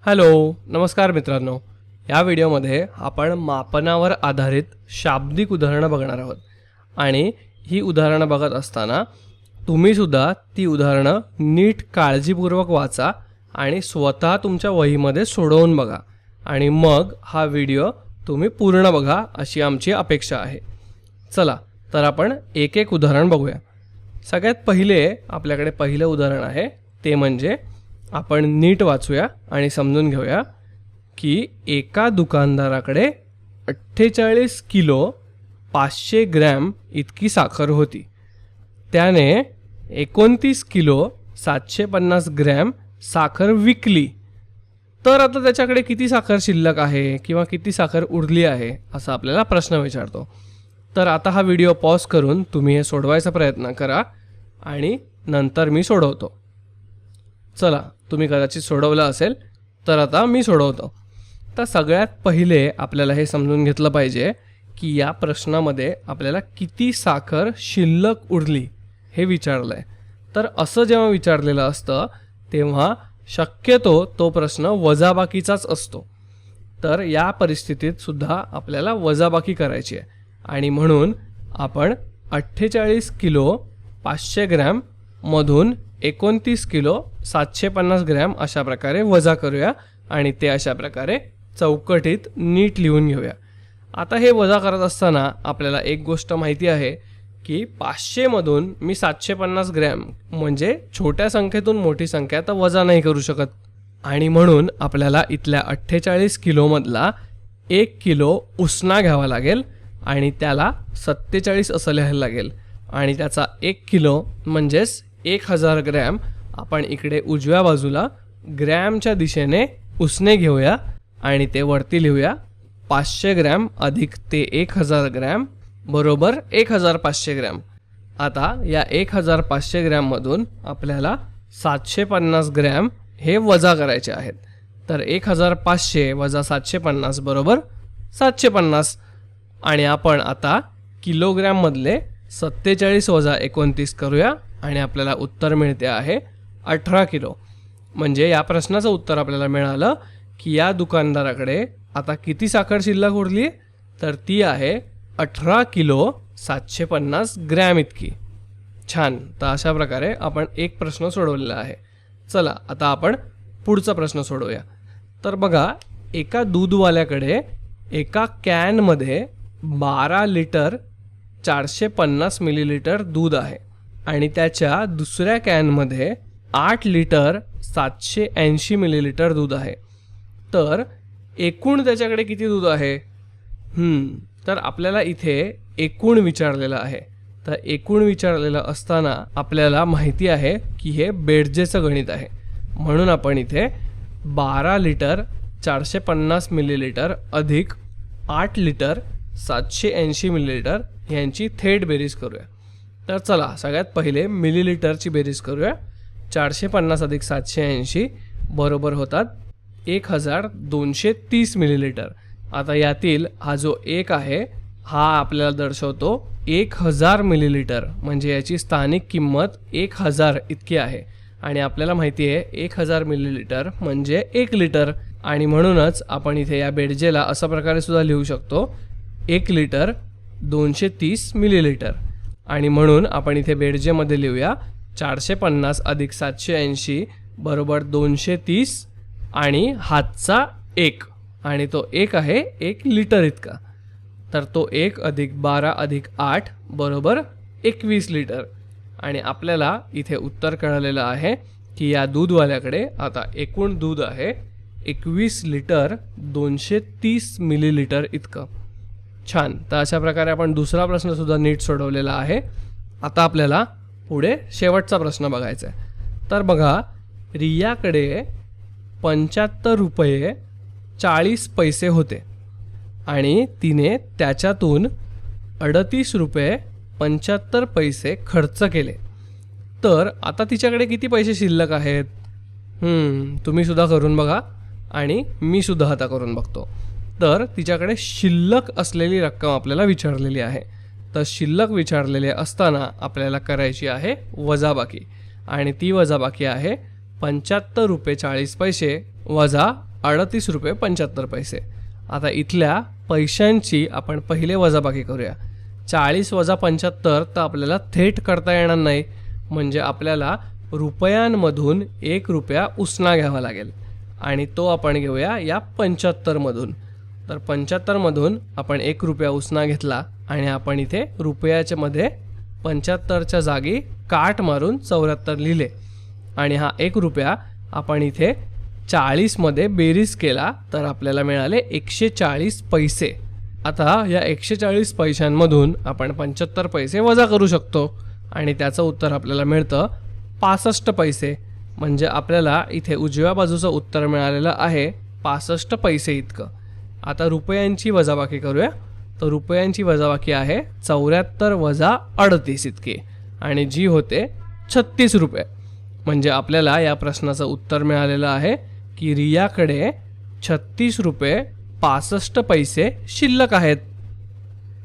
Hello, नमस्कार मित्रांनो. या व्हिडिओमध्ये आपण मापनावर आधारित शाब्दिक उदाहरणं बघणार आहोत आणि ही उदाहरणं बघत असताना तुम्हीसुद्धा ती उदाहरणं नीट काळजीपूर्वक वाचा आणि स्वतः तुमच्या वहीमध्ये सोडवून बघा आणि मग हा व्हिडिओ तुम्ही पूर्ण बघा अशी आमची अपेक्षा आहे. चला तर आपण एक एक उदाहरण बघूया. सगळ्यात पहिले आपल्याकडे पहिलं उदाहरण आहे ते म्हणजे आपण नीट वाचूया आणि समजून घेऊया की एका दुकानदाराकडे 48 किलो 500 ग्रॅम इतकी साखर होती. त्याने 29 किलो 750 ग्रॅम साखर विकली. तर आता त्याच्याकडे किती साखर शिल्लक आहे किंवा किती साखर उरली आहे असा आपल्याला प्रश्न विचारतो. तर आता हा व्हिडिओ पॉज करून तुम्ही हे सोडवायचा प्रयत्न करा आणि नंतर मी सोडवतो. चला, तुम्ही कदाचित सोडवलं असेल तर आता मी सोडवतो. तर सगळ्यात पहिले आपल्याला हे समजून घेतलं पाहिजे की या प्रश्नामध्ये आपल्याला किती साखर शिल्लक उरली हे विचारलं आहे. तर असं जेव्हा विचारलेलं असतं तेव्हा शक्यतो तो प्रश्न वजाबाकीचाच असतो. तर या परिस्थितीत सुद्धा आपल्याला वजाबाकी करायची आहे आणि म्हणून आपण 48 किलो 500 ग्रॅम मधून 29 किलो 750 ग्रॅम अशा प्रकारे वजा करूया आणि ते अशा प्रकारे चौकटीत नीट लिहून घेऊया. आता हे वजा करत असताना आपल्याला एक गोष्ट माहिती आहे की 500 मधून मी 750 ग्रॅम म्हणजे छोट्या संख्येतून मोठी संख्या तर वजा नाही करू शकत आणि म्हणून आपल्याला इथल्या 48 किलोमधला 1 किलो उसना घ्यावा लागेल आणि त्याला 47 असं लिहायला लागेल आणि त्याचा 1 किलो म्हणजेच 1000 ग्रॅम आपण इकडे उजव्या बाजूला ग्रॅमच्या दिशेने उसने घेऊया आणि ते वरती लिहूया 500 ग्रॅम अधिक ते 1000 ग्रॅम बरोबर 1500 ग्रॅम. आता या 1500 ग्रॅममधून आपल्याला 750 ग्रॅम हे वजा करायचे आहेत. तर 1500 वजा 750 बरोबर 750 आणि आपण आता किलोग्रॅममधले 47 वजा 29 करूया आणि आपल्याला उत्तर मिळते आहे 18 किलो. म्हणजे या प्रश्नाचं उत्तर आपल्याला मिळालं की या दुकानदाराकडे आता किती साखर शिल्लक उरली तर ती आहे 18 किलो 750 ग्रॅम इतकी. छान. तर अशा प्रकारे आपण एक प्रश्न सोडवलेला आहे. चला आता आपण पुढचा प्रश्न सोडवूया. तर बघा, एका दूधवाल्याकडे एका कॅनमध्ये 12 लिटर 450 मिलीलिटर दूध आहे आणि त्याच्या दुसऱ्या कॅनमध्ये 8 लिटर 780 मिलीलिटर दूध आहे. तर एकूण त्याच्याकडे किती दूध आहे? तर आपल्याला इथे एकूण विचारलेलं आहे. तर एकूण विचारलेलं असताना आपल्याला माहिती आहे की हे बेरजेचं गणित आहे. म्हणून आपण इथे 12 लिटर 450 मिलीलिटर अधिक 8 लिटर 780 मिलीलिटर यांची थेट बेरीज करूया. तर चला सगळ्यात पहिले मिलीलिटरची बेरीज करूया. 450 अधिक 780 बरोबर होतात 1230 मिलीलिटर. आता यातील हा जो एक आहे हा आपल्याला दर्शवतो 1000 मिलीलिटर म्हणजे याची स्थानिक किंमत 1000 इतकी आहे आणि आपल्याला माहिती आहे 1000 मिलीलिटर म्हणजे 1 लिटर आणि म्हणूनच आपण इथे या बेरजेला अशा प्रकारे सुद्धा लिहू शकतो 1 लिटर 230 मिलीलिटर आणि म्हणून आपण इथे बेरजेमध्ये लिहूया 450 अधिक 780 बरोबर 230 आणि हातचा 1 आणि तो 1 आहे 1 लिटर इतका. तर तो 1 अधिक 12 अधिक 8 बरोबर 21 लिटर आणि आपल्याला इथे उत्तर कळलेलं आहे की या दूधवाल्याकडे आता एकूण दूध आहे 21 लिटर 230 मिलीलिटर इतकं. छान. तर अशा प्रकारे आपण दुसरा प्रश्नसुद्धा नीट सोडवलेला आहे. आता आपल्याला पुढे शेवटचा प्रश्न बघायचा आहे. तर बघा, रियाकडे 75 रुपये 40 पैसे होते आणि तिने त्याच्यातून 38 रुपये 75 पैसे खर्च केले. तर आता तिच्याकडे किती पैसे शिल्लक आहेत? तुम्ही सुद्धा करून बघा आणि मी सुद्धा आता करून बघतो. तर तिच्याकडे शिल्लक असलेली रक्कम आपल्याला विचारलेली आहे. तर शिल्लक विचारलेले असताना आपल्याला करायची आहे वजाबाकी आणि ती वजाबाकी आहे 75 रुपये 40 पैसे वजा 38.75 रुपये. आता इथल्या पैशांची आपण पहिले वजाबाकी करूया. 40 वजा 75 तर आपल्याला थेट करता येणार नाही, म्हणजे आपल्याला रुपयांमधून 1 रुपया उसना घ्यावा लागेल आणि तो आपण घेऊया या 75मधून. तर 75मधून आपण 1 रुपया उसना घेतला आणि आपण इथे रुपयाच्या मध्ये 75च्या जागी काट मारून 74 लिहिले आणि हा 1 रुपया आपण इथे 40मध्ये बेरीज केला तर आपल्याला मिळाले 140 पैसे. आता या 140 पैशांमधून आपण 75 पैसे वजा करू शकतो आणि त्याचं उत्तर आपल्याला मिळतं 65 पैसे. म्हणजे आपल्याला इथे उजव्या बाजूचं उत्तर मिळालेलं आहे 65 पैसे इतकं. आता रुपयांची वजाबाकी करूया. तर रुपयांची वजाबाकी आहे 74 वजा 38 इतकी आणि जी होते 36 रुपये. म्हणजे आपल्याला या प्रश्नाचं उत्तर मिळालेलं आहे की रियाकडे 36 रुपये 65 पैसे शिल्लक आहेत.